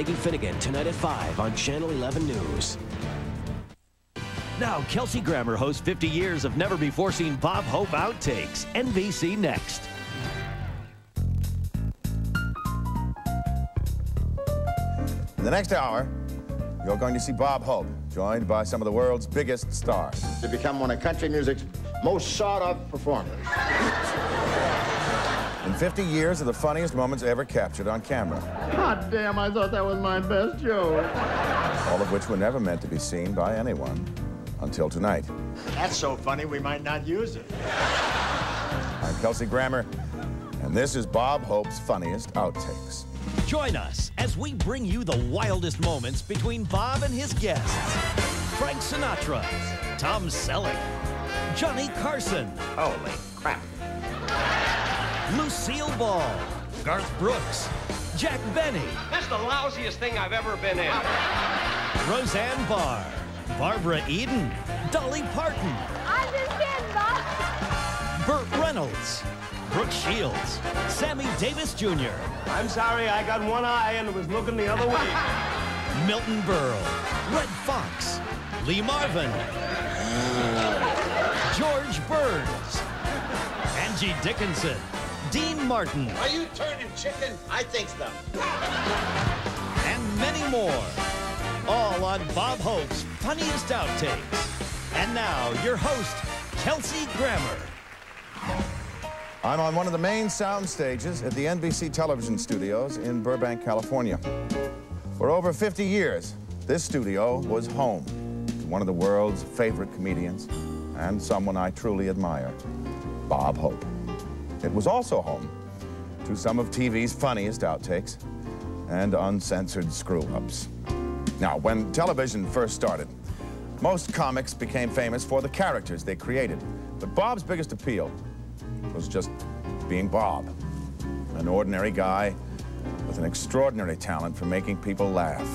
Peggy Finnegan tonight at 5 on Channel 11 News. Now, Kelsey Grammar hosts 50 years of never-before-seen Bob Hope Outtakes. NBC next. In the next hour, you're going to see Bob Hope, joined by some of the world's biggest stars. To become one of country music's most sought-of performers. In 50 years of the funniest moments ever captured on camera. God damn, I thought that was my best joke. All of which were never meant to be seen by anyone until tonight. That's so funny, we might not use it. I'm Kelsey Grammar, and this is Bob Hope's Funniest Outtakes. Join us as we bring you the wildest moments between Bob and his guests. Frank Sinatra, Tom Selleck, Johnny Carson. Holy crap. Lucille Ball, Garth Brooks, Jack Benny. That's the lousiest thing I've ever been in. Roseanne Barr, Barbara Eden, Dolly Parton. I'm just kidding, Bob. Burt Reynolds, Brooke Shields, Sammy Davis Jr. I'm sorry, I got one eye and it was looking the other way. Milton Berle, Red Fox, Lee Marvin, George Burns, Angie Dickinson, Dean Martin. Are you turning chicken? I think so. And many more. All on Bob Hope's Funniest Outtakes. And now, your host, Kelsey Grammar. I'm on one of the main sound stages at the NBC television studios in Burbank, California. For over 50 years, this studio was home to one of the world's favorite comedians and someone I truly admire, Bob Hope. It was also home to some of TV's funniest outtakes and uncensored screw-ups. Now, when television first started, most comics became famous for the characters they created. But Bob's biggest appeal was just being Bob, an ordinary guy with an extraordinary talent for making people laugh.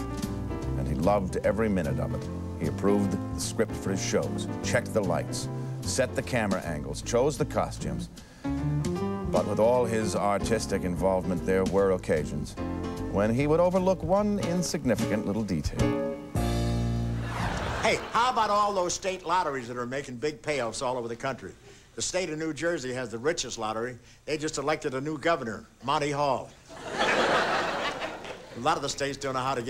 And he loved every minute of it. He approved the script for his shows, checked the lights, set the camera angles, chose the costumes. But with all his artistic involvement, there were occasions when he would overlook one insignificant little detail. Hey, how about all those state lotteries that are making big payoffs all over the country? The state of New Jersey has the richest lottery. They just elected a new governor, Monty Hall. A lot of the states don't know how to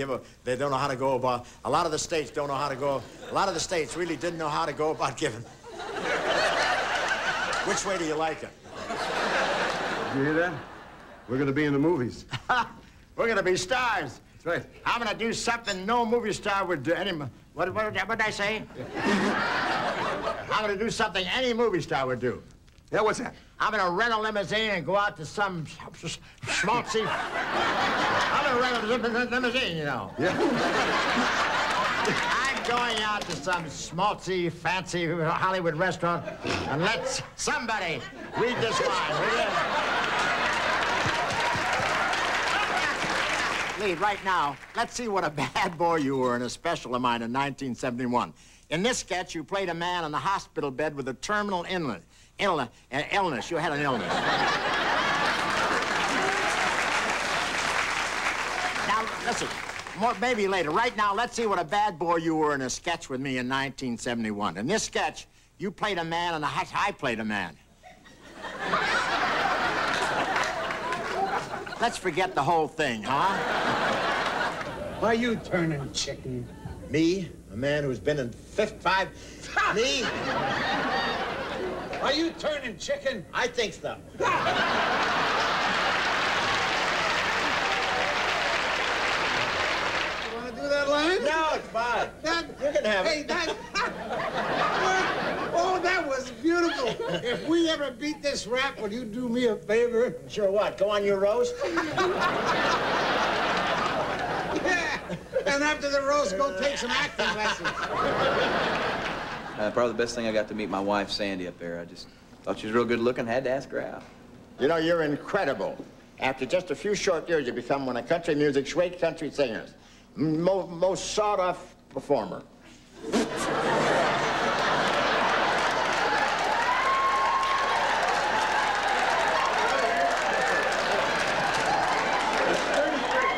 they don't know how to go about, a lot of the states don't know how to go, a lot of the states really didn't know how to go about giving. Which way do you like it? Did you hear that? We're gonna be in the movies. We're gonna be stars. That's right. I'm gonna do something no movie star would do. What did I say? I'm gonna do something any movie star would do. Yeah, what's that? I'm gonna rent a limousine and go out to some schmaltzy. I'm gonna rent a limousine, you know. Yeah. I'm going out to some schmaltzy, fancy Hollywood restaurant and let somebody read this line, will you? Lee, right now, let's see what a bad boy you were in a special of mine in 1971. In this sketch, you played a man on the hospital bed with a terminal illness. You had an illness. Now, listen, maybe later. Right now, let's see what a bad boy you were in a sketch with me in 1971. In this sketch, you played a man and I played a man. Let's forget the whole thing, huh? Why are you turning chicken? Me? A man who's been in 55... Me? Are you turning chicken? I think so. You want to do that line? No, it's fine. You can have it. Oh, that was beautiful. If we ever beat this rap, will you do me a favor? Sure what? Go on your roast? Yeah. And after the roast, go take some acting lessons. Probably the best thing I got to meet my wife, Sandy, up there. I just thought she was real good looking, had to ask her out. You know, you're incredible. After just a few short years, you become one of country music's great country singers. Most sought-off performer.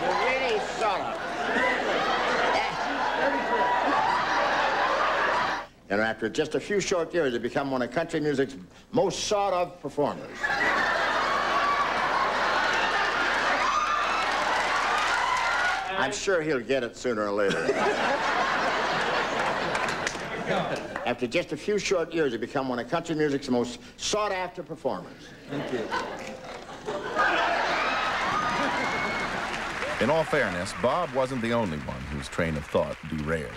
Really sought-off. after just a few short years, he become one of country music's most sought-of performers. I'm sure he'll get it sooner or later. After just a few short years, he become one of country music's most sought-after performers. Thank you. In all fairness, Bob wasn't the only one whose train of thought derailed.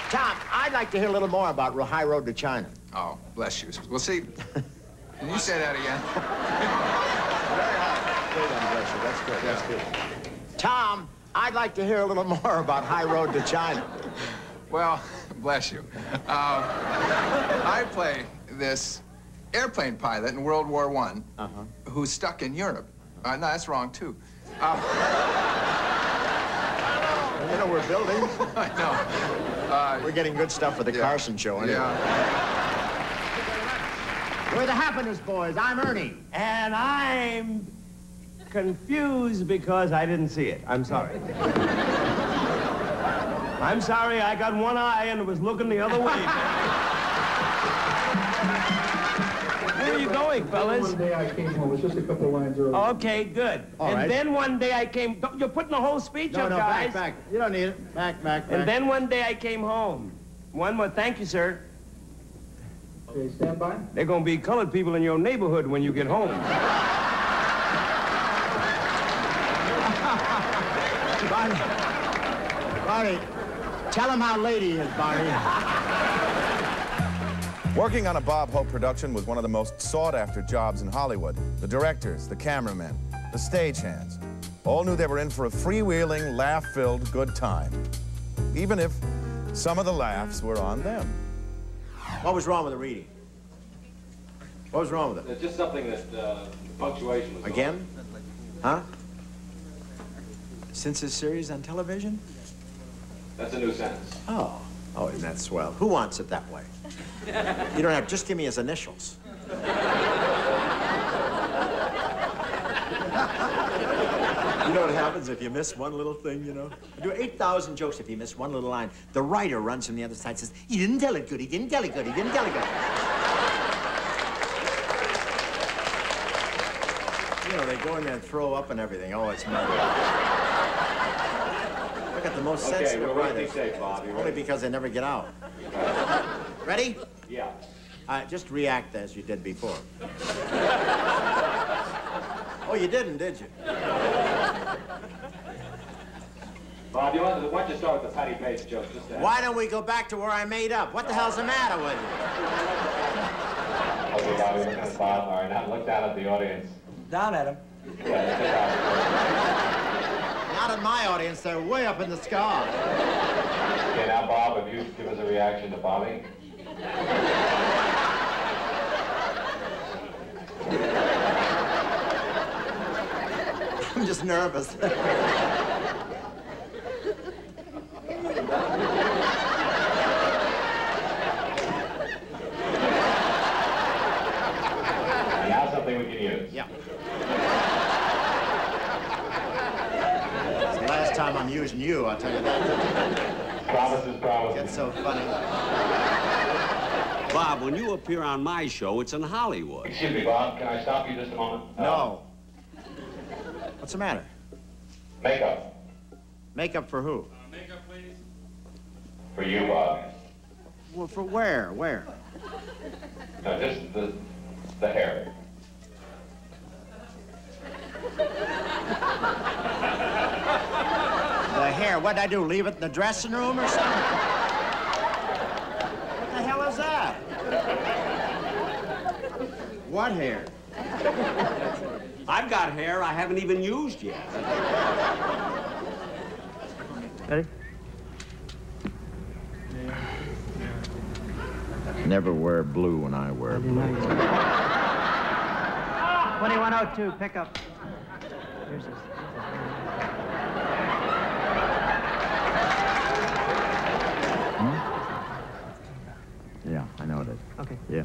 Tom, I'd like to hear a little more about High Road to China. Oh, bless you. Well, see, can you say that again? Bless you. That's good. That's good. Tom, I'd like to hear a little more about High Road to China. Well, bless you. I play this airplane pilot in World War I who's stuck in Europe. No, that's wrong, too. You know, we're building. I know. We're getting good stuff for the Carson show, anyway. Yeah. We're the Happiness Boys. I'm Ernie. And I'm confused because I didn't see it. I'm sorry. I'm sorry, I got one eye and was looking the other way. Where are you going, fellas? One day I came home. It was just a couple of lines earlier. Okay, good. All right. And then one day I came... You're putting the whole speech up, guys. back. You don't need it. Back. And then one day I came home. One more. Thank you, sir. Okay, stand by. There are going to be colored people in your neighborhood when you get home. Barney, tell him how late he is, Barney. Working on a Bob Hope production was one of the most sought-after jobs in Hollywood. The directors, the cameramen, the stagehands, all knew they were in for a freewheeling, laugh-filled good time, even if some of the laughs were on them. What was wrong with the reading? What was wrong with it? It's just something that the punctuation was Again? Huh? Since this series on television? That's a new sentence. Oh, isn't that swell? Who wants it that way? You don't have, just give me his initials. You know what happens if you miss one little thing, you know? You do 8,000 jokes if you miss one little line. The writer runs from the other side and says, he didn't tell it good, he didn't tell it good, he didn't tell it good. You know, they go in there and throw up and everything. Oh, it's murder. Look at the most sensitive writers. Safe, Bob. Only because they never get out. Ready? Yeah. Just react as you did before. Oh, you didn't, did you? Bob, why don't you start with the patty paste joke? Why don't we go back to where I made up? What the hell's the matter with you? Okay, Bob, you're looking at Bob. All right, now look down at the audience. Down at him. Not in my audience. They're way up in the sky. Okay, now, Bob, if you give us a reaction to Bobby. I'm just nervous. Now something we can use. Yeah. It's the last time I'm using you, I'll tell you that. Promises, promises. It's so funny. Bob, when you appear on my show, it's in Hollywood. Excuse me, Bob, can I stop you just a moment? No. What's the matter? Makeup. Makeup for who? Makeup, please. For you, Bob. Well, for where? Where? No, just the hair. The hair. What'd I do? Leave it in the dressing room or something? What the hell is that? What hair? I've got hair I haven't even used yet. Ready? Never wear blue when I wear blue. 2102, pick up. Here's this. Yeah, I know it is. Okay. Yeah.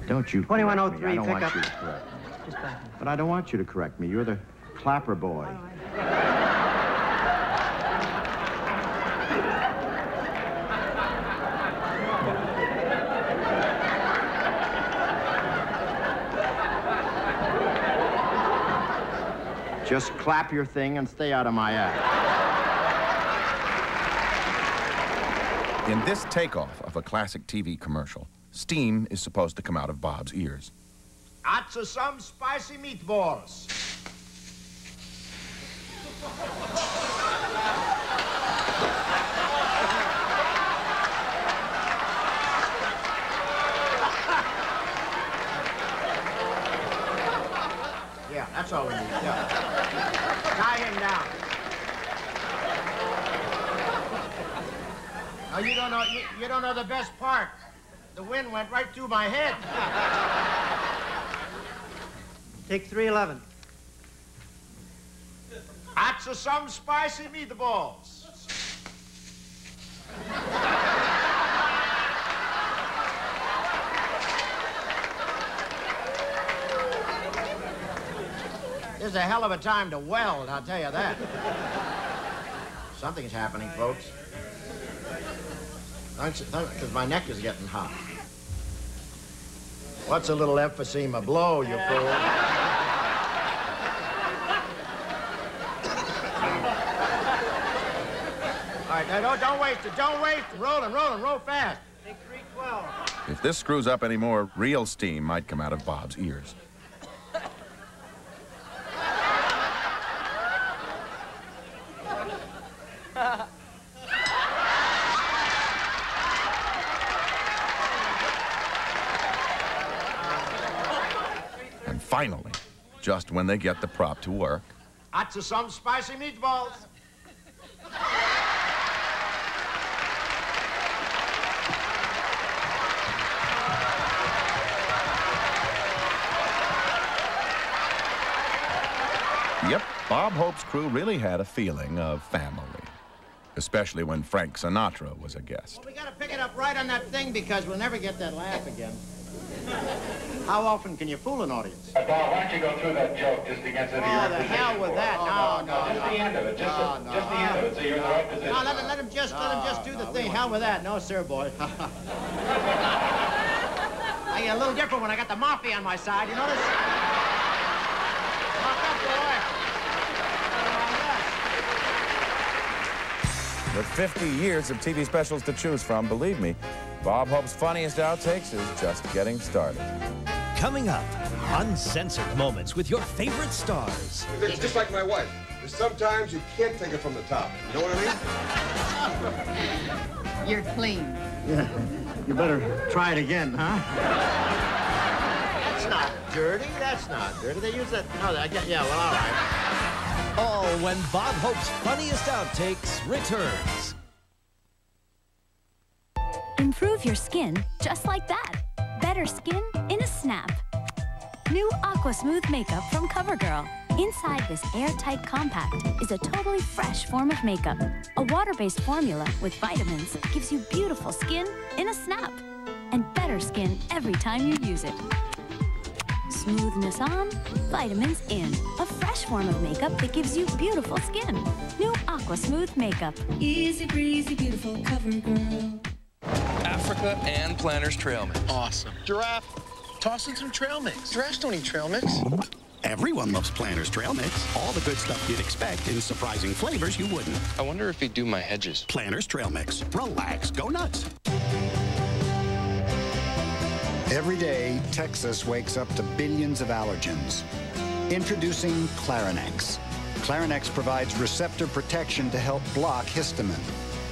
Don't you 2103, I don't pick want up. you to correct me. Just back. But I don't want you to correct me. You're the clapper boy. Just clap your thing and stay out of my act. In this takeoff of a classic TV commercial, steam is supposed to come out of Bob's ears. Lots some spicy meatballs. Yeah, that's all we need. Yeah. Tie him down. Oh, you don't know the best part. The wind went right through my head. Take 311. Lots some spicy meatballs. This is a hell of a time to weld, I'll tell you that. Something's happening, folks. Because my neck is getting hot. What's a little emphysema blow, you fool? All right, now don't waste it. Don't waste it. Roll fast. Take 312. If this screws up anymore, real steam might come out of Bob's ears. And finally, just when they get the prop to work, Lots some spicy meatballs. yep, Bob Hope's crew really had a feeling of family. Especially when Frank Sinatra was a guest. Well, we gotta pick it up right on that thing because we'll never get that laugh again. How often can you fool an audience? Bob, why don't you go through that joke just to get to the Oh, the hell with that. No. Just the end of it. Just the end of it, so you're in the right position. No, let him just do the thing. Hell with that. No, sir, boy. I get a little different when I got the mafia on my side. You notice? Lock up, boy. With 50 years of TV specials to choose from, believe me, Bob Hope's funniest outtakes is just getting started. Coming up, uncensored moments with your favorite stars. It's just like my wife. There's sometimes you can't take it from the top. You know what I mean? You're clean. Yeah. You better try it again, huh? That's not dirty. That's not dirty. They use that. No, yeah, well, all right. All when Bob Hope's funniest outtakes returns. Improve your skin just like that. Better skin in a snap. New Aqua Smooth makeup from CoverGirl. Inside this airtight compact is a totally fresh form of makeup. A water-based formula with vitamins gives you beautiful skin in a snap. And better skin every time you use it. Smoothness on, vitamins in. A fresh form of makeup that gives you beautiful skin. New Aqua Smooth makeup. Easy breezy, beautiful CoverGirl. Africa and Planters trail mix. Awesome. Giraffe, toss in some trail mix. Giraffes don't eat trail mix. Everyone loves Planters trail mix. All the good stuff you'd expect in surprising flavors you wouldn't. I wonder if he'd do my hedges. Planters trail mix. Relax, go nuts. Every day, Texas wakes up to billions of allergens. Introducing Clarinex. Clarinex provides receptor protection to help block histamine.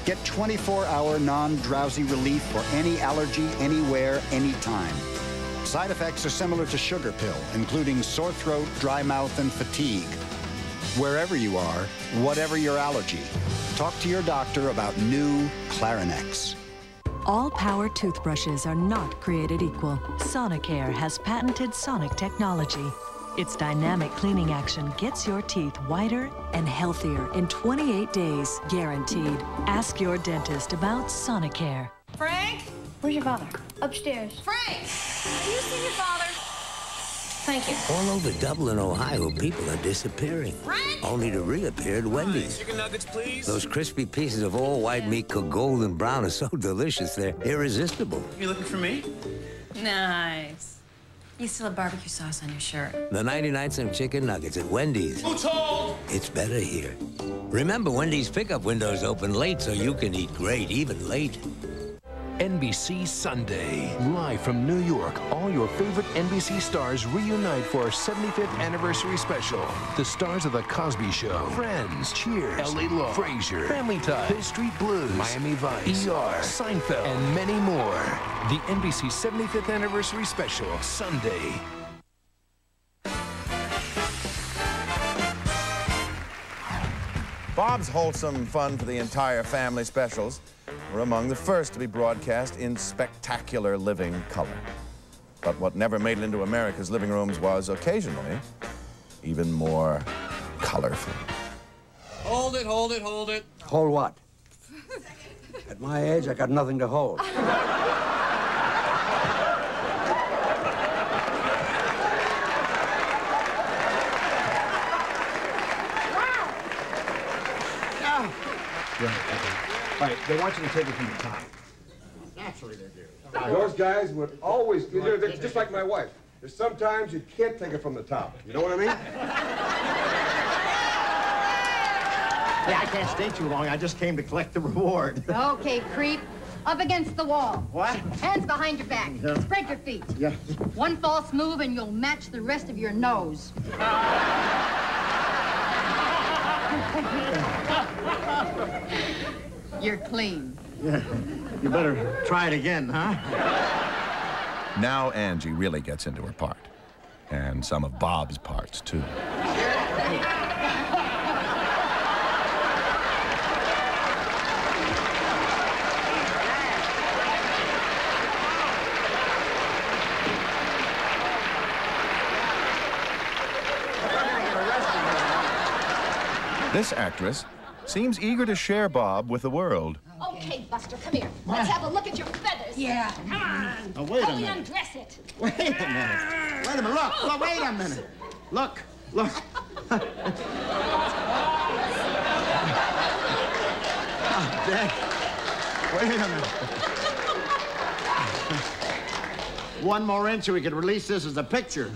Get 24-hour non-drowsy relief for any allergy, anywhere, anytime. Side effects are similar to sugar pill, including sore throat, dry mouth, and fatigue. Wherever you are, whatever your allergy, talk to your doctor about new Clarinex. All power toothbrushes are not created equal. Sonicare has patented sonic technology. Its dynamic cleaning action gets your teeth whiter and healthier in 28 days, guaranteed. Ask your dentist about Sonicare. Frank? Where's your father? Upstairs. Frank! Have you seen your father? Thank you. All over Dublin, Ohio, people are disappearing. Frank? Only to reappear at Wendy's. Chicken nuggets, please. Those crispy pieces of all white meat cooked golden brown are so delicious, they're irresistible. You looking for me? Nice. You still have barbecue sauce on your shirt. The 99-cent chicken nuggets at Wendy's. Who told? It's better here. Remember, Wendy's pickup windows open late so you can eat great, even late. NBC Sunday. Live from New York, all your favorite NBC stars reunite for our 75th anniversary special. The stars of The Cosby Show, Friends, Cheers, LA Law, Frasier, Family Ties, Hill Street Blues, Miami Vice, ER, Seinfeld, and many more. The NBC 75th anniversary special, Sunday. Bob's wholesome fun for the entire family specials were among the first to be broadcast in spectacular living color. But what never made it into America's living rooms was, occasionally, even more colorful. Hold it, hold it, hold it. Hold what? At my age, I got nothing to hold. Right, they want you to take it from the top. Naturally they do. Those guys would always, they're just like my wife. There's sometimes you can't take it from the top. You know what I mean? Hey, I can't stay too long. I just came to collect the reward. Okay, creep. Up against the wall. What? Hands behind your back. Yeah. Spread your feet. Yeah. One false move and you'll match the rest of your nose. You're clean. Yeah. You better try it again, huh? Now Angie really gets into her part. And some of Bob's parts, too. This actress seems eager to share Bob with the world. Okay, Buster, come here. Let's have a look at your feathers. Yeah. Come on. Oh, wait a Help me minute. undress it. Wait a minute. Wait a minute. Look. Look. Wait a minute. Look. Look. Oh, Dad. Wait a minute. One more inch and we could release this as a picture.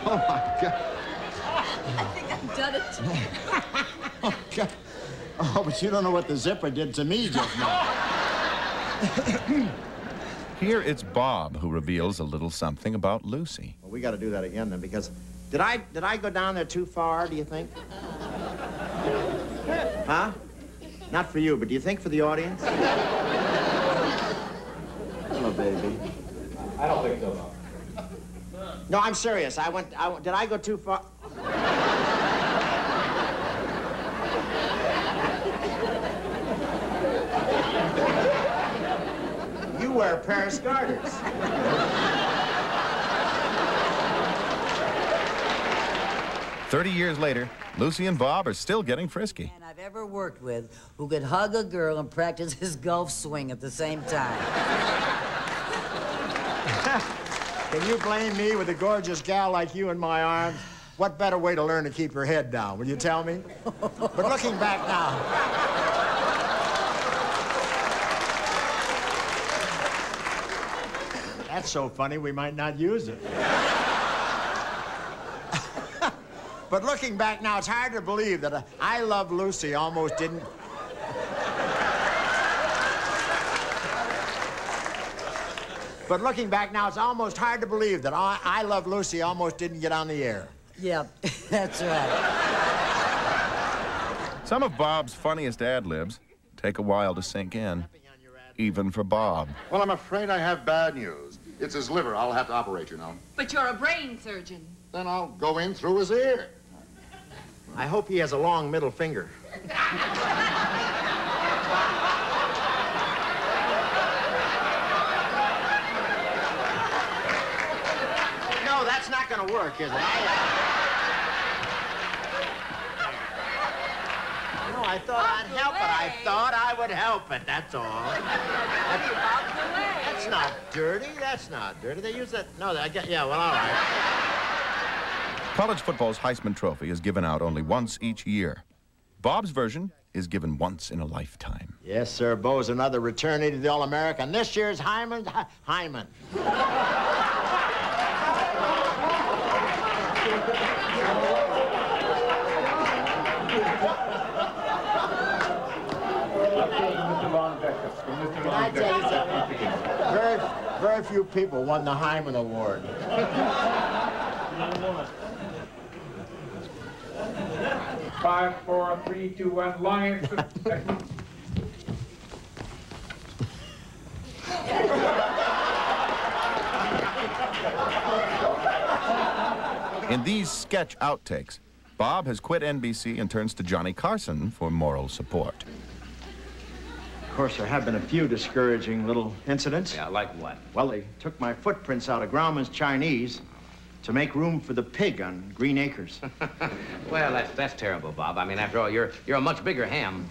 Oh, my God. I think I've done it. Oh, God. Oh, but you don't know what the zipper did to me just now. Here it's Bob who reveals a little something about Lucy. Well, we got to do that again then, because did I go down there too far, do you think? Huh? Not for you, but do you think for the audience? Hello, baby. I don't think so. No, I'm serious. Did I go too far? You wear Paris garters. 30 years later, Lucy and Bob are still getting frisky. Man I've ever worked with who could hug a girl and practice his golf swing at the same time. Can you blame me with a gorgeous gal like you in my arms? What better way to learn to keep your head down, will you tell me? But looking back now... That's so funny, we might not use it. But looking back now, it's hard to believe that I Love Lucy almost didn't... But looking back now, it's almost hard to believe that I Love Lucy almost didn't get on the air. Yeah, that's right. Some of Bob's funniest ad-libs take a while to sink in, even for Bob. Well, I'm afraid I have bad news. It's his liver. I'll have to operate, you know. But you're a brain surgeon. Then I'll go in through his ear. I hope he has a long middle finger. No, that's not going to work, is it? No, I thought I'd help it. I thought I would help it, that's all. That's not dirty. That's not dirty. They use that... No, yeah, well, all right. College football's Heisman Trophy is given out only once each year. Bob's version is given once in a lifetime. Yes, sir. Bo's another returnee to the All-American. This year's Hyman. Can I tell you something? Very few people won the Hyman Award. 5, 4, 3, 2, 1, line. In these sketch outtakes, Bob has quit NBC and turns to Johnny Carson for moral support. Of course, there have been a few discouraging little incidents. Yeah, like what? Well, they took my footprints out of Grauman's Chinese to make room for the pig on Green Acres. Well, that's terrible, Bob. I mean, after all, you're a much bigger ham.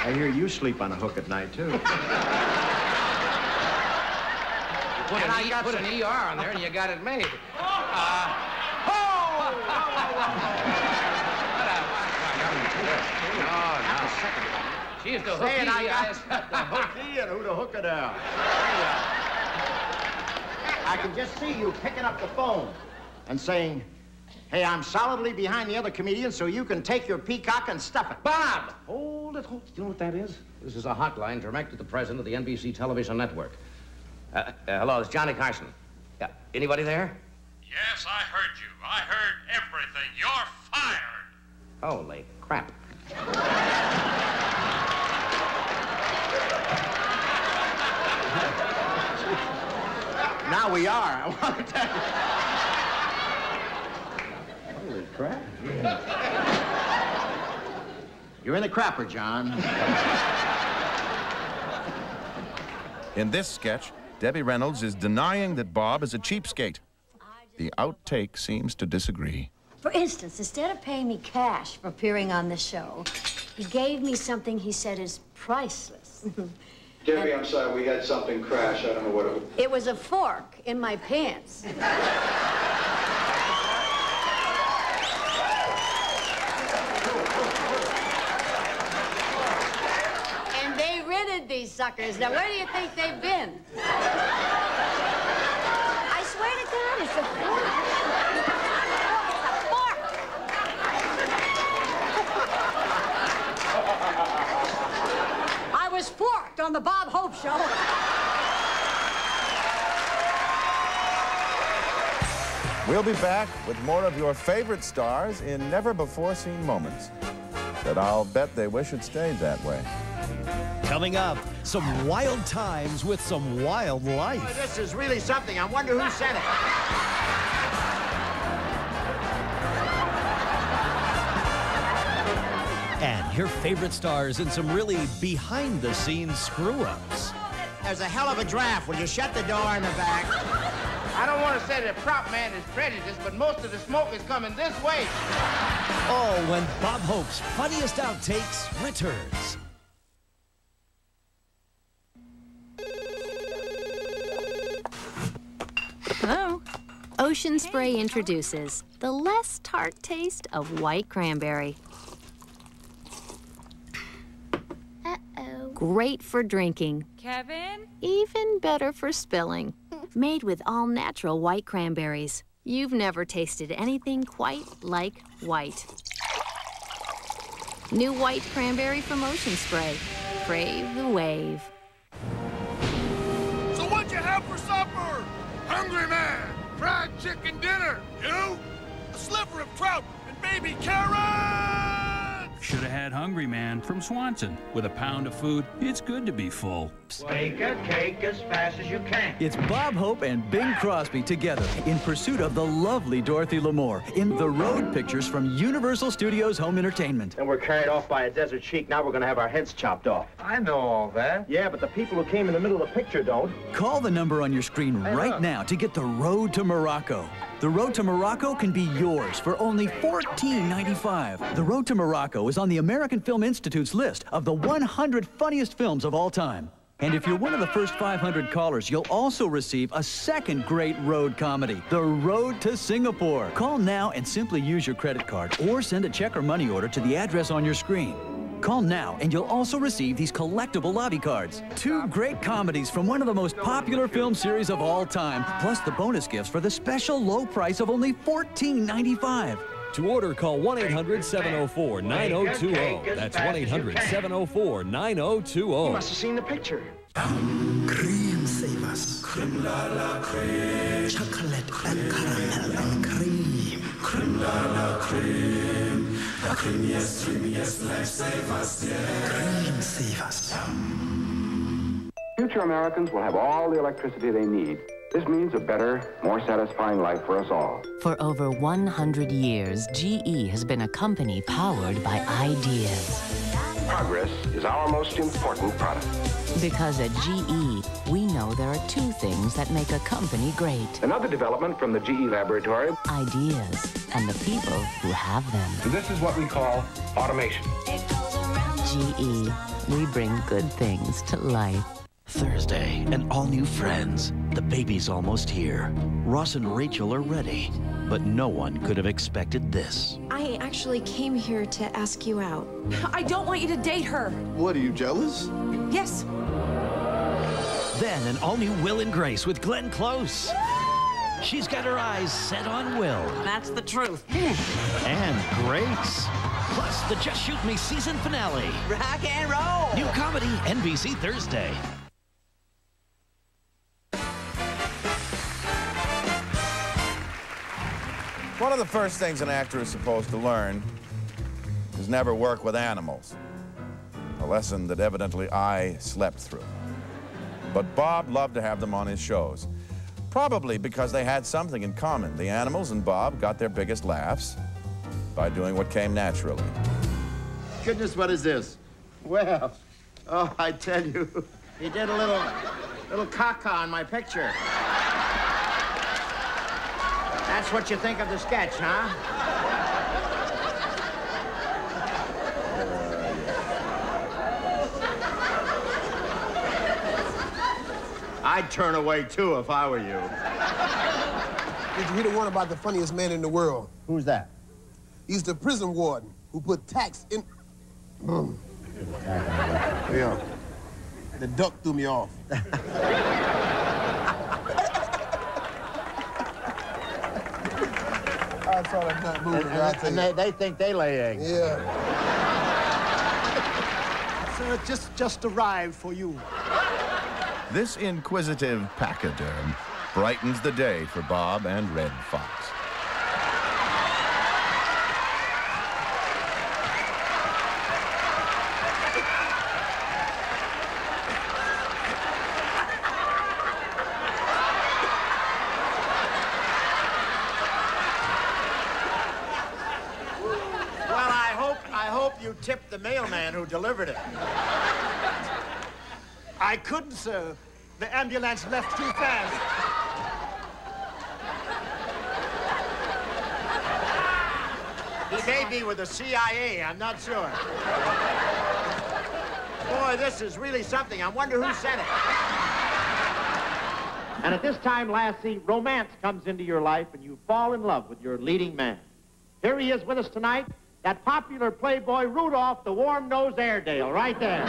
I hear you sleep on a hook at night, too. Put an ER on there and you got it made. She used to hook Say it, I eyes. got the hooky and who to hook it out. I can just see you picking up the phone and saying, hey, I'm solidly behind the other comedians, so you can take your peacock and stuff it. Bob! Hold it. You know what that is? This is a hotline directed to the president of the NBC television network. Hello, it's Johnny Carson. Yeah, anybody there? Yes, I heard you. I heard everything. You're fired. Holy crap. Now we are. I want to tell you. Holy crap. You're in the crapper, John. In this sketch, Debbie Reynolds is denying that Bob is a cheapskate. The outtake seems to disagree. For instance, instead of paying me cash for appearing on the show, he gave me something he said is priceless. Debbie, I'm sorry, we had something crash. I don't know what it was. It was a fork in my pants. And they rented these suckers. Now, where do you think they've been? I swear to God, it's a fork. I was forked on the Bob Hope Show. We'll be back with more of your favorite stars in never-before-seen moments that I'll bet they wish it stayed that way. Coming up, some wild times with some wild life. Boy, this is really something. I wonder who said it. And your favorite stars in some really behind-the-scenes screw-ups. There's a hell of a draft. Will you shut the door in the back? I don't want to say the prop man is prejudiced, but most of the smoke is coming this way. All when Bob Hope's funniest outtakes returns. Hello? Ocean Spray introduces the less tart taste of white cranberry. Uh-oh. Great for drinking. Kevin? Even better for spilling. Made with all-natural white cranberries. You've never tasted anything quite like white. New white cranberry from Ocean Spray. Crave the wave. So what'd you have for supper? Hungry man. Fried chicken dinner. You? A sliver of trout and baby carrots. Should have had Hungry Man from Swanson. With a pound of food, it's good to be full. Bake a cake as fast as you can. It's Bob Hope and Bing Crosby together in pursuit of the lovely Dorothy Lamour in The Road Pictures from Universal Studios Home Entertainment. And we're carried off by a desert sheik. Now we're going to have our heads chopped off. I know all that. Yeah, but the people who came in the middle of the picture don't. Call the number on your screen right now to get The Road to Morocco. The Road to Morocco can be yours for only $14.95. The Road to Morocco is on the American Film Institute's list of the 100 funniest films of all time. And if you're one of the first 500 callers, you'll also receive a second great road comedy, The Road to Singapore. Call now and simply use your credit card or send a check or money order to the address on your screen. Call now and you'll also receive these collectible lobby cards. 2 great comedies from one of the most popular film series of all time, plus the bonus gifts for the special low price of only $14.95. To order, call 1-800-704-9020. That's 1-800-704-9020. You must have seen the picture. Cream savers. Cream la la cream. Chocolate and caramel and cream. Cream la la cream. The creamiest, lifesavers, yeah. Cream savers. Future Americans will have all the electricity they need. This means a better, more satisfying life for us all. For over 100 years, GE has been a company powered by ideas. Progress is our most important product. Because at GE, we know there are 2 things that make a company great. Another development from the GE laboratory. Ideas and the people who have them. This is what we call automation. GE, we bring good things to life. Thursday, and all new friends. The baby's almost here. Ross and Rachel are ready, but no one could have expected this. I actually came here to ask you out. I don't want you to date her. What, are you jealous? Yes. Then an all-new Will and Grace with Glenn Close. She's got her eyes set on Will. That's the truth. And Grace. Plus the Just Shoot Me season finale. Rock and roll. New comedy, NBC Thursday. One of the first things an actor is supposed to learn is never work with animals. A lesson that evidently I slept through. But Bob loved to have them on his shows. Probably because they had something in common. The animals and Bob got their biggest laughs by doing what came naturally. Goodness, what is this? Well, oh, I tell you, he did a little caca on my picture. That's what you think of the sketch, huh? I'd turn away, too, if I were you. Did you hear the one about the funniest man in the world? Who's that? He's the prison warden who put tax in... Yeah. The duck threw me off. I saw that duck moving. And they think they lay eggs. Yeah. Sir, just arrived for you. This inquisitive pachyderm brightens the day for Bob and Red Fox. I hope you tipped the mailman who delivered it. I couldn't, sir. The ambulance left too fast. He may be with the CIA, I'm not sure. Boy, this is really something. I wonder who sent it. And at this time, Lassie, romance comes into your life and you fall in love with your leading man. Here he is with us tonight, that popular playboy Rudolph the Warm-Nosed Airedale, right there.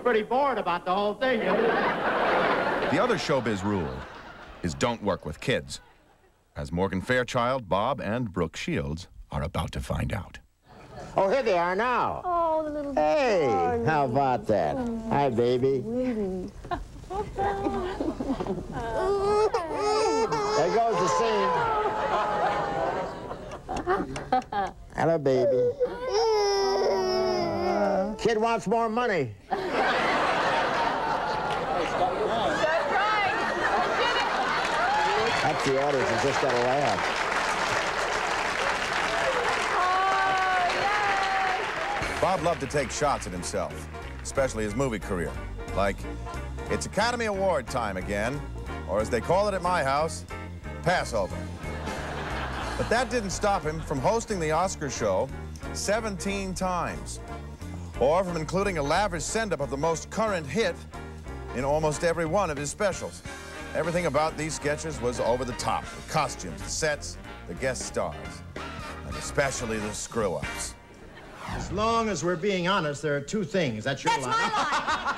Pretty bored about the whole thing. The other showbiz rule is don't work with kids, as Morgan Fairchild, Bob, and Brooke Shields are about to find out. Oh, here they are now. Oh, the little Hey, darling. how about that? Hi, baby. There goes the scene. Hello, baby. Kid wants more money. Perhaps the audience has just got to laugh. Bob loved to take shots at himself, especially his movie career. Like, it's Academy Award time again, or as they call it at my house, Passover. But that didn't stop him from hosting the Oscar show 17 times, or from including a lavish send-up of the most current hit in almost every one of his specials. Everything about these sketches was over the top. The costumes, the sets, the guest stars, and especially the screw-ups. As long as we're being honest, there are two things. That's your line. That's my line.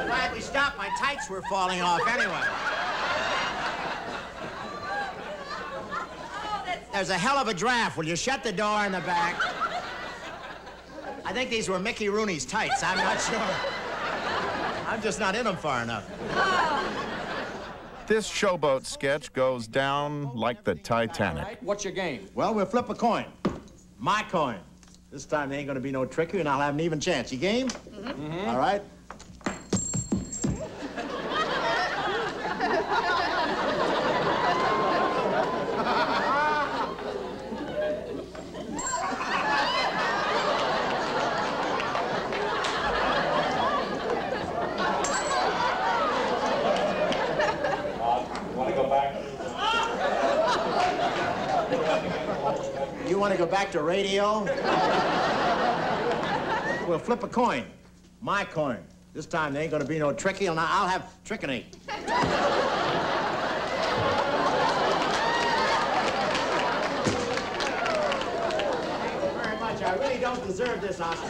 Glad we stopped. My tights were falling off anyway. There's a hell of a draft. Will you shut the door in the back? I think these were Mickey Rooney's tights. I'm not sure. I'm just not in them far enough. This showboat sketch goes down like the Titanic. Right, what's your game? Well, we'll flip a coin. My coin. This time there ain't gonna be no trickery and I'll have an even chance. You game? Mm-hmm. All right. You want to go back to radio? We'll flip a coin. My coin. This time there ain't going to be no tricky, and I'll have trickiny. Thank you very much. I really don't deserve this, Oscar.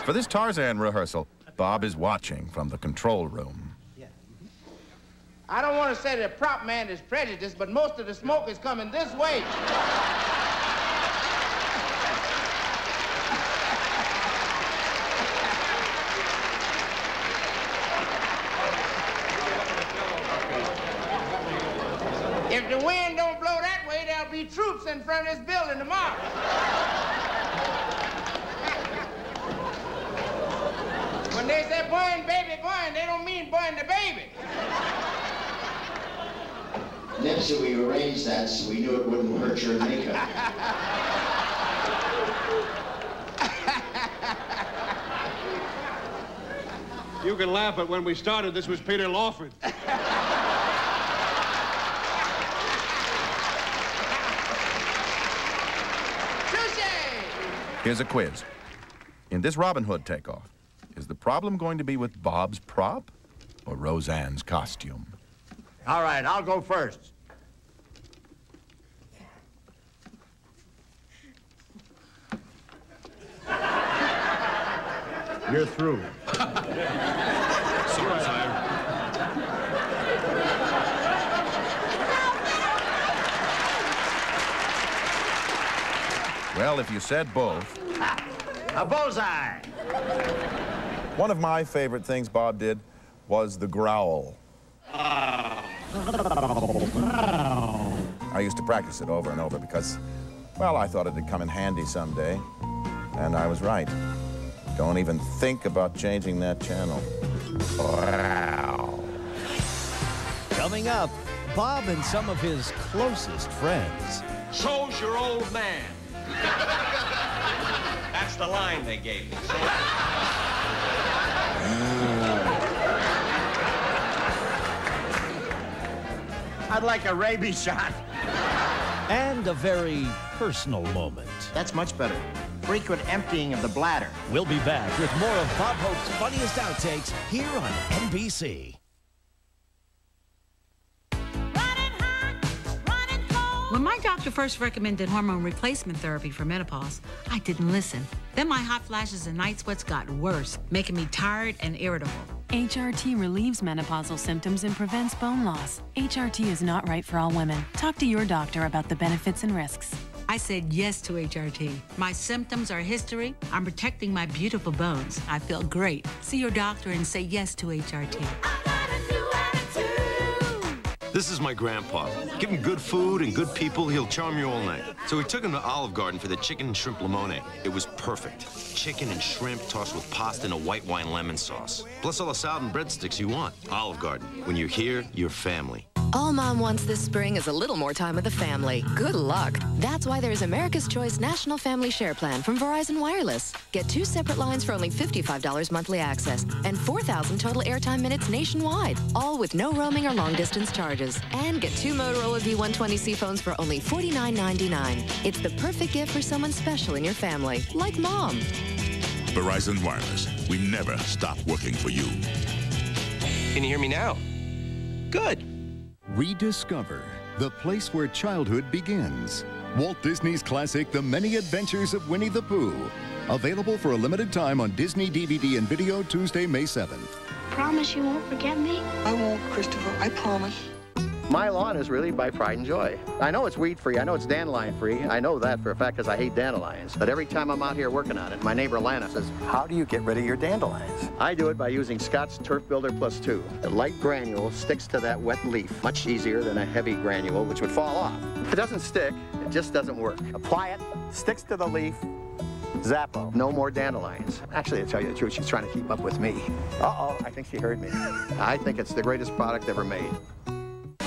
For this Tarzan rehearsal, Bob is watching from the control room. I don't want to say the prop man is prejudiced, but most of the smoke is coming this way. If the wind don't blow that way, there'll be troops in front of this building tomorrow. When they say burn, baby, burn, they don't mean burn the baby. Nipsey, we arranged that so we knew it wouldn't hurt your makeup. You can laugh, but when we started, this was Peter Lawford. Here's a quiz. In this Robin Hood takeoff, is the problem going to be with Bob's prop or Roseanne's costume? All right, I'll go first. You're through. Sorry, sire. Well, if you said both. A bullseye. One of my favorite things Bob did was the growl. I used to practice it over and over because, well, I thought it'd come in handy someday. And I was right. Don't even think about changing that channel. Wow. Coming up, Bob and some of his closest friends. So's your old man. That's the line they gave me. I'd like a rabies shot. And a very personal moment. That's much better. Frequent emptying of the bladder. We'll be back with more of Bob Hope's funniest outtakes here on NBC. When my doctor first recommended hormone replacement therapy for menopause, I didn't listen. Then my hot flashes and night sweats got worse, making me tired and irritable. HRT relieves menopausal symptoms and prevents bone loss. HRT is not right for all women. Talk to your doctor about the benefits and risks. I said yes to HRT. My symptoms are history. I'm protecting my beautiful bones. I feel great. See your doctor and say yes to HRT. This is my grandpa. Give him good food and good people, he'll charm you all night. So we took him to Olive Garden for the chicken and shrimp limone. It was perfect. Chicken and shrimp tossed with pasta and a white wine lemon sauce. Plus all the salad and breadsticks you want. Olive Garden. When you're here, you're family. All Mom wants this spring is a little more time with the family. Good luck. That's why there's America's Choice National Family Share Plan from Verizon Wireless. Get 2 separate lines for only $55 monthly access and 4,000 total airtime minutes nationwide, all with no roaming or long-distance charges. And get 2 Motorola V120C phones for only $49.99. It's the perfect gift for someone special in your family, like Mom. Verizon Wireless. We never stop working for you. Can you hear me now? Good. Rediscover, the place where childhood begins. Walt Disney's classic, The Many Adventures of Winnie the Pooh. Available for a limited time on Disney DVD and video Tuesday, May 7th. Promise you won't forget me? I won't, Christopher. I promise. My lawn is really by pride and joy. I know it's weed-free. I know it's dandelion-free. I know that for a fact because I hate dandelions. But every time I'm out here working on it, my neighbor Lana says, how do you get rid of your dandelions? I do it by using Scott's Turf Builder Plus 2. The light granule sticks to that wet leaf much easier than a heavy granule, which would fall off. If it doesn't stick, it just doesn't work. Apply it, sticks to the leaf, Zappo. No more dandelions. Actually, to tell you the truth, she's trying to keep up with me. Uh-oh, I think she heard me. I think it's the greatest product ever made.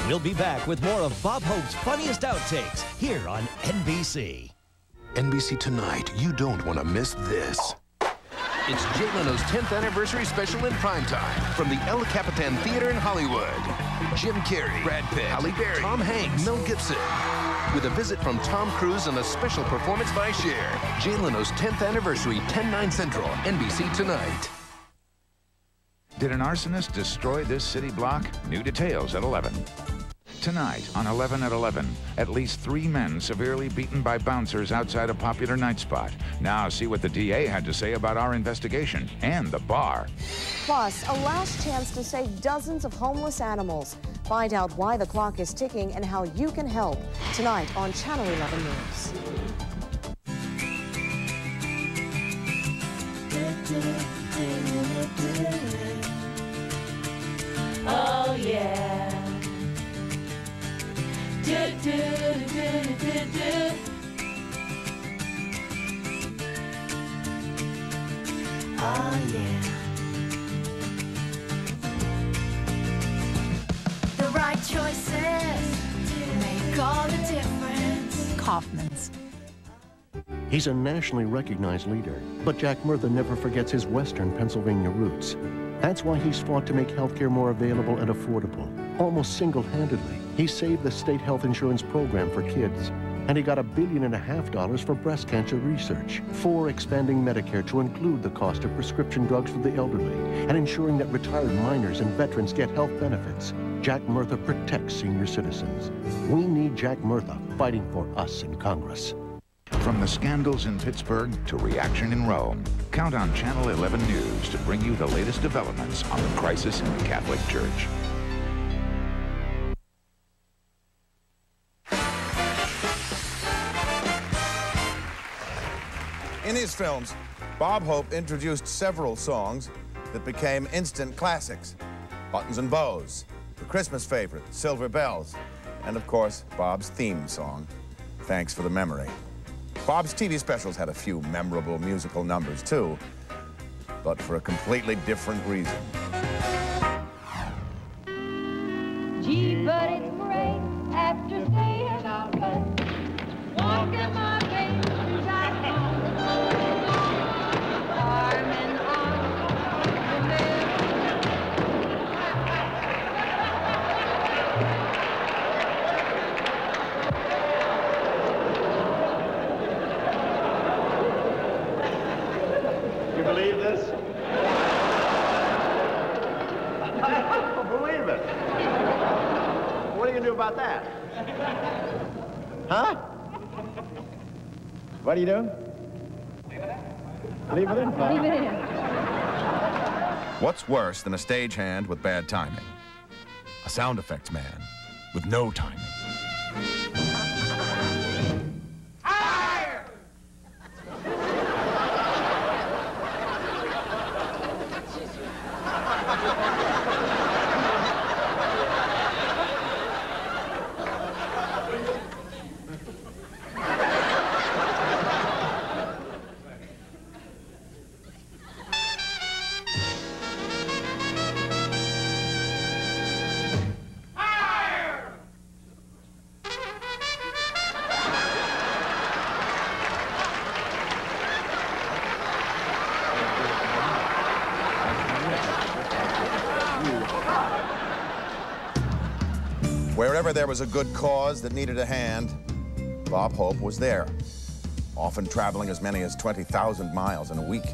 We'll be back with more of Bob Hope's funniest outtakes here on NBC. NBC Tonight, you don't want to miss this. It's Jay Leno's 10th anniversary special in primetime from the El Capitan Theater in Hollywood. Jim Carrey, Brad Pitt, Halle Berry, Tom Hanks, Mel Gibson. With a visit from Tom Cruise and a special performance by Cher. Jay Leno's 10th anniversary, 10/9 Central, NBC Tonight. Did an arsonist destroy this city block? New details at 11. Tonight on 11 at 11, at least 3 men severely beaten by bouncers outside a popular night spot. Now see what the DA had to say about our investigation and the bar. Plus, a last chance to save dozens of homeless animals. Find out why the clock is ticking and how you can help. Tonight on Channel 11 News. Oh yeah. Do, do, do, do, do. Oh yeah. The right choices make all the difference. Kaufman's. He's a nationally recognized leader, but Jack Murtha never forgets his Western Pennsylvania roots. That's why he's fought to make healthcare more available and affordable. Almost single-handedly, he saved the state health insurance program for kids. And he got $1.5 billion for breast cancer research, for expanding Medicare to include the cost of prescription drugs for the elderly, and ensuring that retired minors and veterans get health benefits. Jack Murtha protects senior citizens. We need Jack Murtha fighting for us in Congress. From the scandals in Pittsburgh to reaction in Rome, count on Channel 11 News to bring you the latest developments on the crisis in the Catholic Church. In his films, Bob Hope introduced several songs that became instant classics. Buttons and Bows, the Christmas favorite, Silver Bells, and of course, Bob's theme song, Thanks for the Memory. Bob's TV specials had a few memorable musical numbers too, but for a completely different reason. Gee, but it's great after staying out late. Walking my way through that home. Arm in arm with them. You believe this? I don't believe it. What are you going to do about that? Huh? What are you doing? Leave it in. Leave it in. What's worse than a stagehand with bad timing? A sound effects man with no timing. Wherever there was a good cause that needed a hand, Bob Hope was there, often traveling as many as 20,000 miles in a week.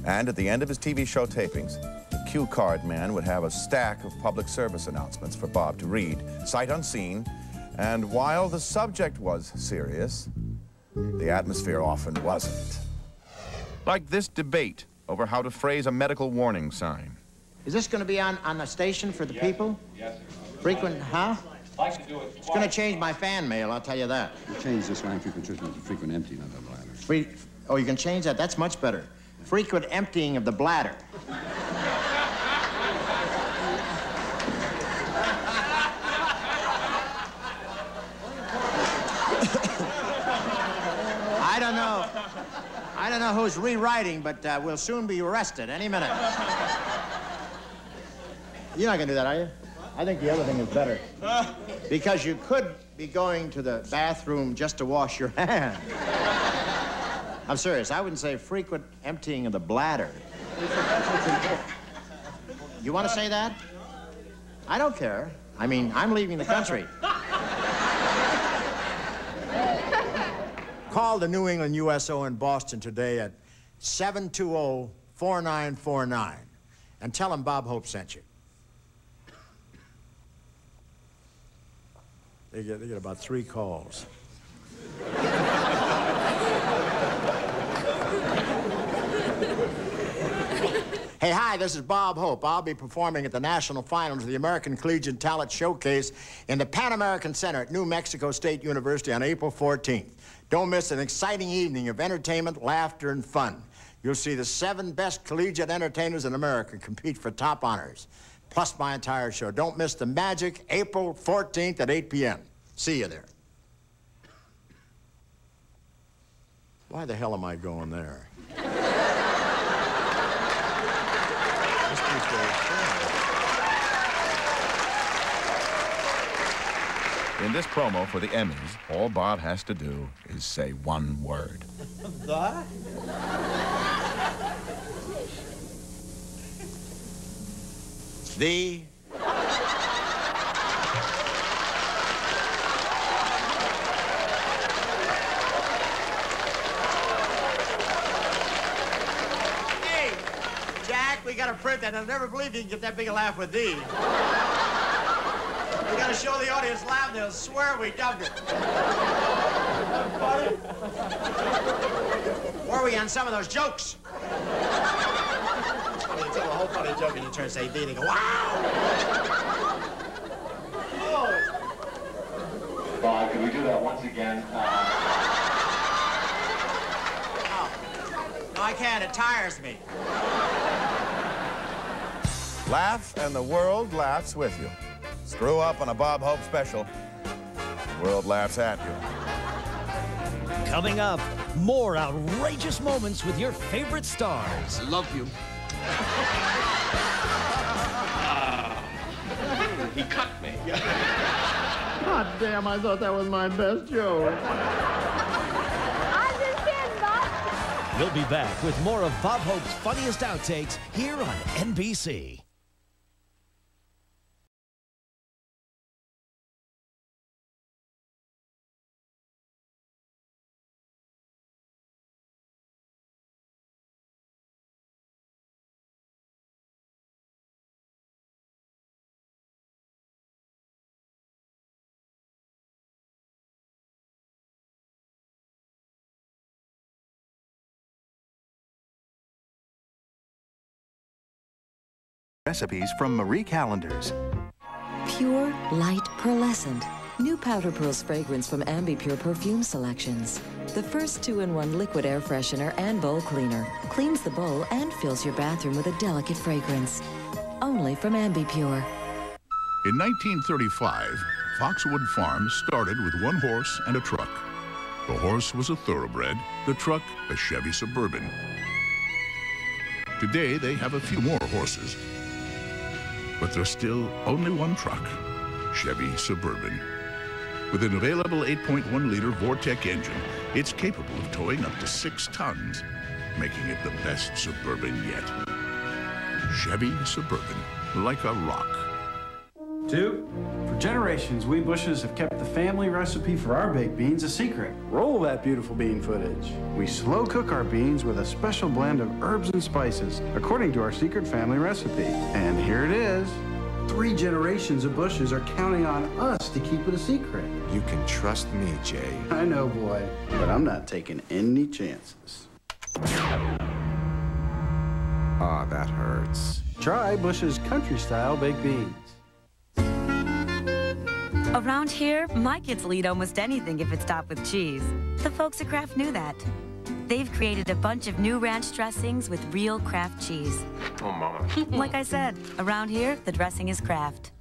And at the end of his TV show tapings, the cue card man would have a stack of public service announcements for Bob to read, sight unseen. And while the subject was serious, the atmosphere often wasn't. Like this debate over how to phrase a medical warning sign. Is this going to be on the station for the people? Yes. Frequent, huh? It's going to change my fan mail, I'll tell you that. You change this line frequent treatment to frequent emptying of the bladder. Oh, you can change that? That's much better. Frequent emptying of the bladder. I don't know who's rewriting, but we'll soon be arrested any minute. You're not going to do that, are you? I think the other thing is better. Because you could be going to the bathroom just to wash your hands. I'm serious. I wouldn't say frequent emptying of the bladder. You want to say that? I don't care. I mean, I'm leaving the country. Call the New England USO in Boston today at 720-4949 and tell them Bob Hope sent you. They get about 3 calls. Hey, hi, this is Bob Hope. I'll be performing at the national finals of the American Collegiate Talent Showcase in the Pan American Center at New Mexico State University on April 14th. Don't miss an exciting evening of entertainment, laughter, and fun. You'll see the 7 best collegiate entertainers in America compete for top honors, plus my entire show. Don't miss the magic April 14th at 8 p.m. See you there. Why the hell am I going there? In this promo for the Emmys, all Bob has to do is say one word. The? The? Hey, Jack, we gotta print that. I'll never believe you can get that big a laugh with thee. We gotta show the audience live, they'll swear we dubbed it. Where are we on some of those jokes? It's funny, you tell a whole funny joke and you turn and say thee and you go, wow! Bob, can we do that once again? No, I can't, it tires me. Laugh and the world laughs with you. Screw up on a Bob Hope special, the world laughs at you. Coming up, more outrageous moments with your favorite stars. I love you. He cut me. God damn, I thought that was my best joke. We'll be back with more of Bob Hope's funniest outtakes here on NBC. recipes from Marie Callender's. Pure, light, pearlescent. New Powder Pearls fragrance from Ambipure Perfume Selections. The first 2-in-1 liquid air freshener and bowl cleaner. Cleans the bowl and fills your bathroom with a delicate fragrance. Only from Ambipure. In 1935, Foxwood Farm started with one horse and a truck. The horse was a thoroughbred, the truck a Chevy Suburban. Today, they have a few more horses, but there's still only one truck, Chevy Suburban. With an available 8.1-liter Vortec engine, it's capable of towing up to 6 tons, making it the best Suburban yet. Chevy Suburban, like a rock. 2, for generations, we Bushes have kept the family recipe for our baked beans a secret. Roll that beautiful bean footage. We slow cook our beans with a special blend of herbs and spices, according to our secret family recipe. And here it is. 3 generations of Bushes are counting on us to keep it a secret. You can trust me, Jay. I know, boy, but I'm not taking any chances. Ah, that hurts. Try Bush's country-style baked beans. Around here, my kids will eat almost anything if it's topped with cheese. The folks at Kraft knew that. They've created a bunch of new ranch dressings with real Kraft cheese. Oh, Mama. Like I said, around here, the dressing is Kraft.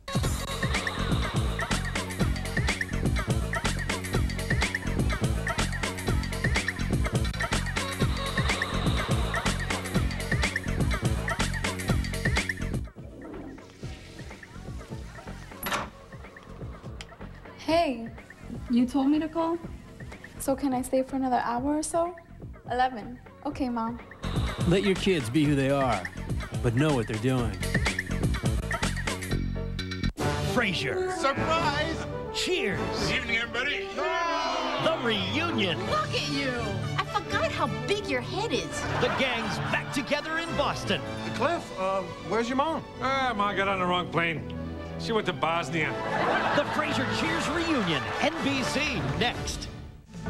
Hey, you told me to call? So can I stay for another hour or so? 11. Okay, Mom. Let your kids be who they are, but know what they're doing. Frasier. Surprise! Cheers. Good evening, everybody. The reunion. Look at you. I forgot how big your head is. The gang's back together in Boston. Cliff, where's your mom? Mom got on the wrong plane. She went to Bosnia. The Frasier Cheers reunion. NBC next.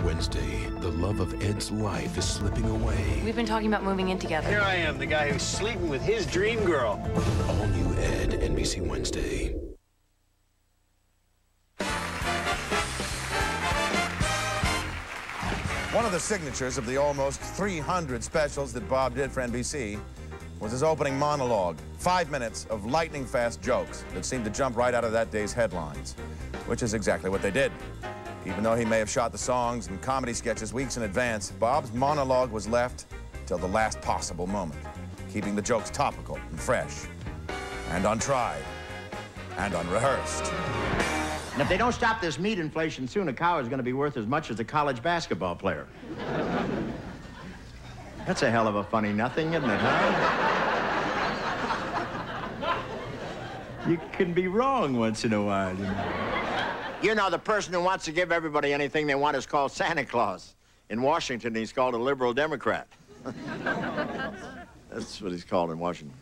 Wednesday, the love of Ed's life is slipping away. We've been talking about moving in together. Here I am, the guy who's sleeping with his dream girl. All new Ed, NBC Wednesday. One of the signatures of the almost 300 specials that Bob did for NBC was his opening monologue. 5 minutes of lightning-fast jokes that seemed to jump right out of that day's headlines, which is exactly what they did. Even though he may have shot the songs and comedy sketches weeks in advance, Bob's monologue was left till the last possible moment, keeping the jokes topical and fresh, and untried, and unrehearsed. And if they don't stop this meat inflation soon, a cow is going to be worth as much as a college basketball player. That's a hell of a funny nothing, isn't it, huh? You can be wrong once in a while, you know. You know, the person who wants to give everybody anything they want is called Santa Claus. In Washington, he's called a liberal Democrat. That's what he's called in Washington.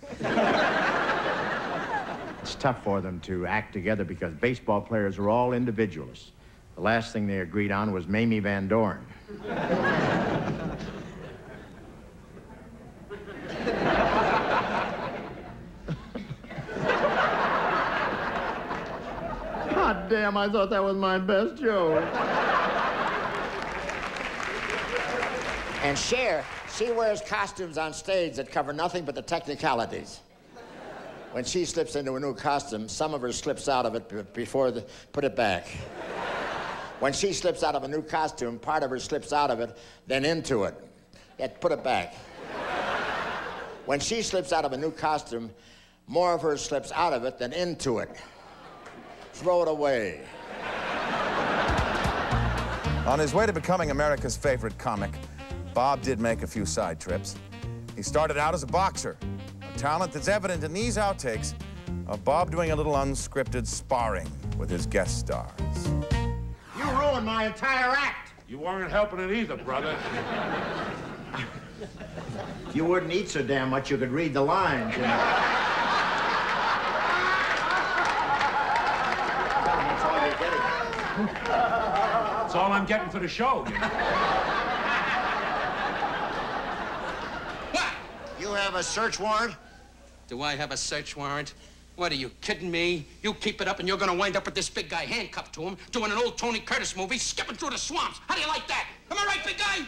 It's tough for them to act together because baseball players are all individualists. The last thing they agreed on was Mamie Van Doren. God damn, I thought that was my best joke. And Cher, she wears costumes on stage that cover nothing but the technicalities. When she slips into a new costume, some of her slips out of it before the... Put it back. When she slips out of a new costume, part of her slips out of it, then into it. Yeah, put it back. When she slips out of a new costume, more of her slips out of it than into it. Throw it away. On his way to becoming America's favorite comic, Bob did make a few side trips. He started out as a boxer, a talent that's evident in these outtakes of Bob doing a little unscripted sparring with his guest stars. You ruined my entire act. You weren't helping it either, brother. If you wouldn't eat so damn much, you could read the lines, you know. That's all you're getting. That's all I'm getting for the show, you know. What? You have a search warrant? Do I have a search warrant? What, are you kidding me? You keep it up and you're gonna wind up with this big guy handcuffed to him, doing an old Tony Curtis movie, skipping through the swamps. How do you like that? Am I right, big guy?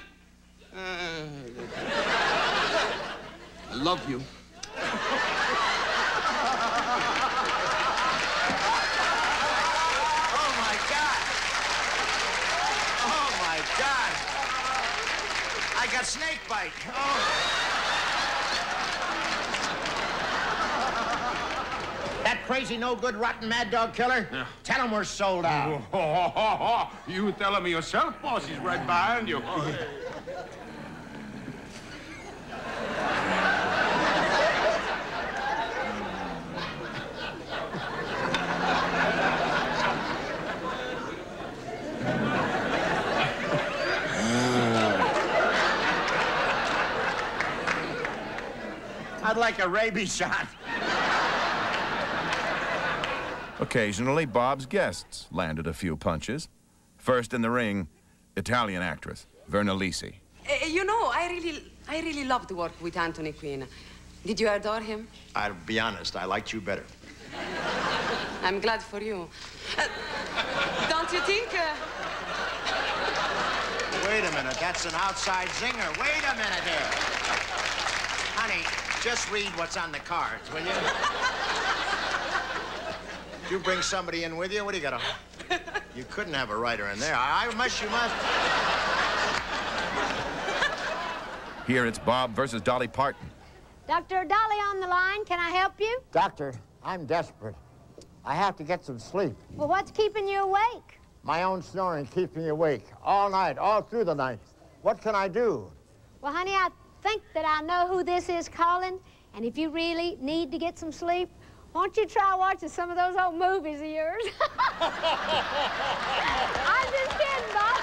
I love you. Oh, my God. Oh, my God. I got snake bite. Oh. That crazy, no-good, rotten mad dog killer? Yeah. Tell him we're sold out. You tell him yourself, boss. He's right behind you. I'd like a rabies shot. Occasionally, Bob's guests landed a few punches. First in the ring, Italian actress Verna Lisi. You know, I really love to work with Anthony Quinn. Did you adore him? I'll be honest, I liked you better. I'm glad for you. Don't you think? Wait a minute, that's an outside zinger. Wait a minute here. Honey, just read what's on the cards, will you? You bring somebody in with you? What do you got? You couldn't have a writer in there. You must. Here it's Bob versus Dolly Parton. Dr. Dolly on the line. Can I help you? Doctor, I'm desperate. I have to get some sleep. Well, what's keeping you awake? My own snoring keeps me awake all night, all through the night. What can I do? Well, honey, I think that I know who this is calling, and if you really need to get some sleep, won't you try watching some of those old movies of yours? I'm just kidding, Bob.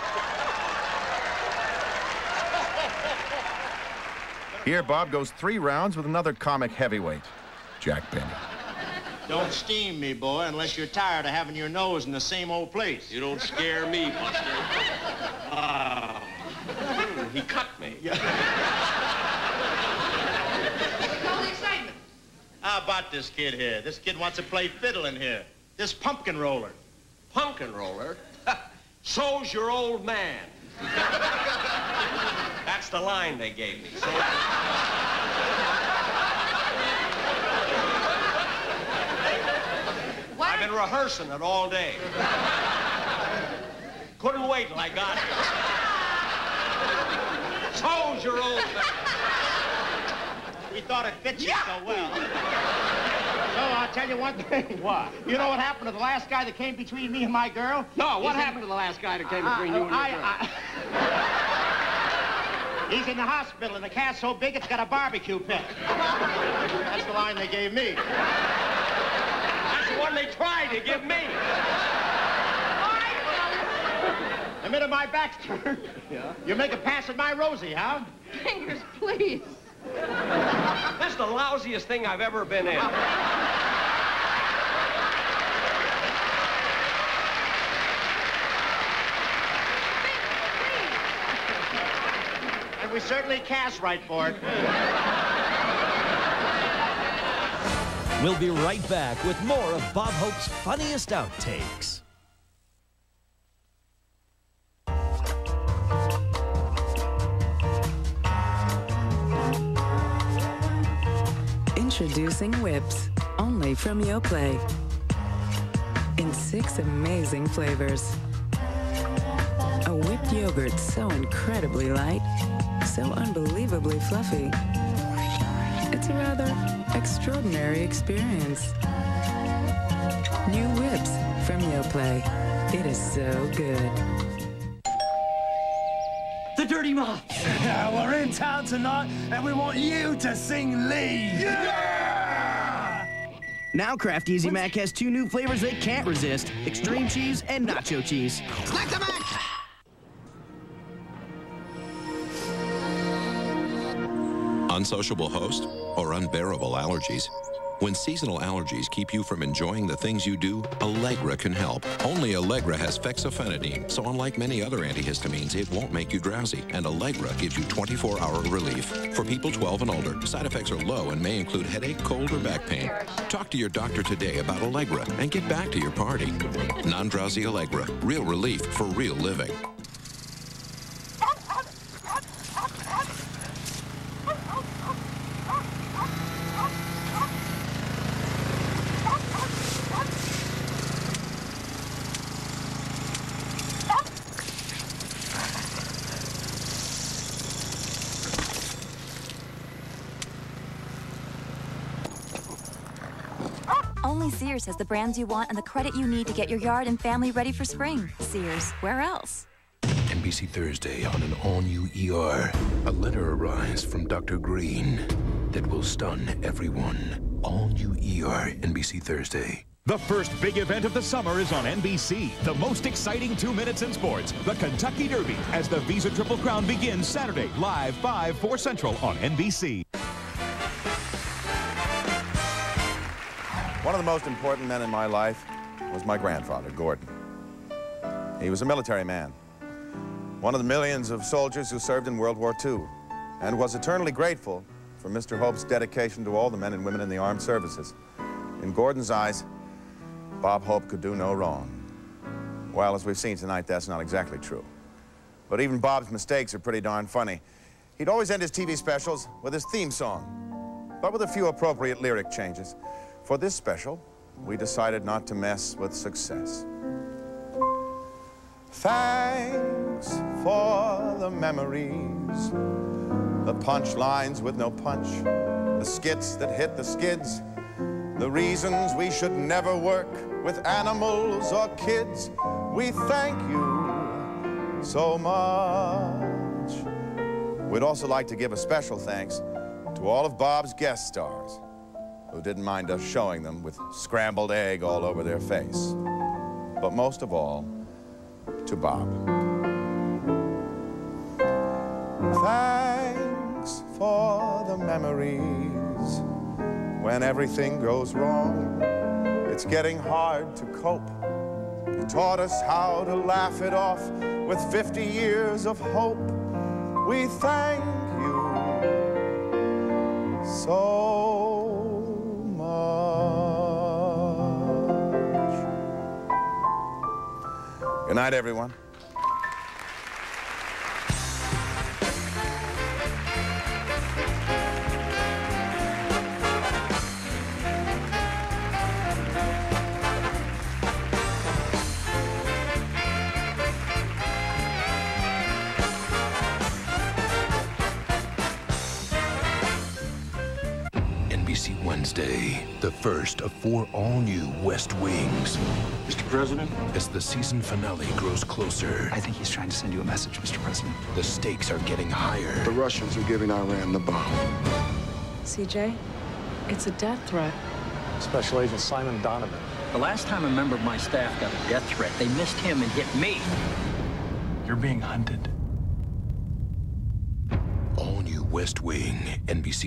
Here, Bob goes 3 rounds with another comic heavyweight, Jack Benny. Don't steam me, boy, unless you're tired of having your nose in the same old place. You don't scare me, Buster. He cut me. All the excitement. How about this kid here? This kid wants to play fiddle in here. This pumpkin roller. Pumpkin roller? So's your old man. That's the line they gave me. So... I've been rehearsing it all day. Couldn't wait till I got here. So's your old man. We thought it fit you so well. So I'll tell you one thing. What? You know what happened to the last guy that came between me and my girl? No, what happened to the last guy that came between you and your girl? He's in the hospital, and the cat's so big it's got a barbecue pit. That's the line they gave me. That's the one they tried to give me. The minute my back's turned, you make a pass at my Rosie, huh? Fingers, please. That's the lousiest thing I've ever been in. And we certainly cast right for it. We'll be right back with more of Bob Hope's funniest outtakes. Introducing Whips, only from Yoplait. In 6 amazing flavors. A whipped yogurt so incredibly light, so unbelievably fluffy. It's a rather extraordinary experience. New Whips from Yoplait. It is so good. The Dirty Moth. We're in town tonight, and we want you to sing lead. Yeah! Now Kraft Easy Mac has 2 new flavors they can't resist: extreme cheese and nacho cheese. Select the Mac! Unsociable host or unbearable allergies? When seasonal allergies keep you from enjoying the things you do, Allegra can help. Only Allegra has fexofenadine, so unlike many other antihistamines, it won't make you drowsy. And Allegra gives you 24-hour relief. For people 12 and older, side effects are low and may include headache, cold, or back pain. Talk to your doctor today about Allegra and get back to your party. Non-drowsy Allegra. Real relief for real living. Only Sears has the brands you want and the credit you need to get your yard and family ready for spring. Sears, where else? NBC Thursday on an all-new ER. A letter arrives from Dr. Green that will stun everyone. All-new ER, NBC Thursday. The first big event of the summer is on NBC. The most exciting 2 minutes in sports, the Kentucky Derby, as the Visa Triple Crown begins Saturday, live 5, 4 Central on NBC. One of the most important men in my life was my grandfather, Gordon. He was a military man, one of the millions of soldiers who served in World War II, and was eternally grateful for Mr. Hope's dedication to all the men and women in the armed services. In Gordon's eyes, Bob Hope could do no wrong. Well, as we've seen tonight, that's not exactly true. But even Bob's mistakes are pretty darn funny. He'd always end his TV specials with his theme song, but with a few appropriate lyric changes. For this special, we decided not to mess with success. Thanks for the memories, the punchlines with no punch, the skits that hit the skids, the reasons we should never work with animals or kids. We thank you so much. We'd also like to give a special thanks to all of Bob's guest stars, who didn't mind us showing them with scrambled egg all over their face. But most of all, to Bob. Thanks for the memories. When everything goes wrong, it's getting hard to cope. You taught us how to laugh it off with 50 years of hope. We thank you so Good night, everyone. NBC Wednesday, the first of 4 all-new West Wings. Mr. President? As the season finale grows closer, I think he's trying to send you a message, Mr. President. the stakes are getting higher. The Russians are giving Iran the bomb. CJ, it's a death threat. Special Agent Simon Donovan. The last time a member of my staff got a death threat, they missed him and hit me. You're being hunted. All new West Wing, NBC.